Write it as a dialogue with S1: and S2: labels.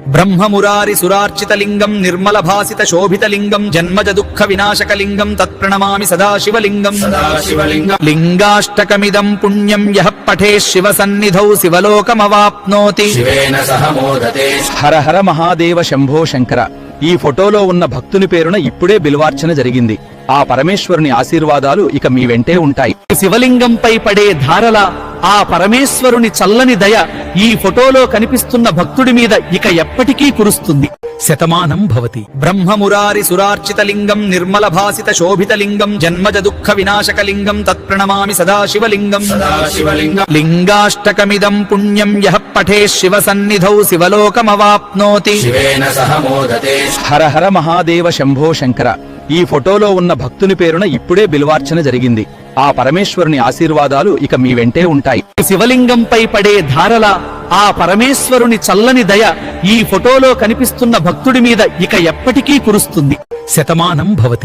S1: బ్రహ్మమురారి సురార్చితలింగం నిర్మల భాసిత శోభితలింగం జన్మజ దుఃఖ వినాశకలింగం తత్ప్రణమామి సదాశివలింగం లింగాష్టకమిదం పుణ్యం యః పఠే శివ సన్నిధౌ శివలోకమవాప్నోతి శివేన సహ మోదతే.
S2: హర హర మహాదేవ శంభో శంకర. ఈ ఫోటోలో ఉన్న భక్తుని పేరున ఇప్పుడే బిల్వార్చన జరిగింది. ఆ పరమేశ్వరుని ఆశీర్వాదాలు ఇక మీ వెంటే ఉంటాయి.
S1: శివలింగంపై పడే ధారల ఆ పరమేశ్వరుని చల్లని దయ ఈ ఫోటోలో కనిపిస్తున్న భక్తుడి మీద ఇక ఎప్పటికీ కురుస్తుంది. శతమానం భవతి. బ్రహ్మమురారి సురార్చితలింగం నిర్మల భాసిత శోభితలింగం జన్మజ దుఃఖ వినాశకలింగం తత్ప్రణమామి సదాశివలింగం లింగాష్టకమిదం పుణ్యం యః పఠే శివ సన్నిధౌ శివలోకమవాప్నోతి
S2: శివేన సహ మోదతే. హర హర మహాదేవ శంభో శంకర. ఈ ఫోటోలో ఉన్న భక్తుని పేరున ఇప్పుడే బిల్వార్చన జరిగింది. ఆ పరమేశ్వరుని ఆశీర్వాదాలు ఇక మీ వెంటే ఉంటాయి.
S1: శివలింగంపై పడే ధారల ఆ పరమేశ్వరుని చల్లని దయ ఈ ఫోటోలో కనిపిస్తున్న భక్తుడి మీద ఇక ఎప్పటికీ కురుస్తుంది. శతమానం భవతి.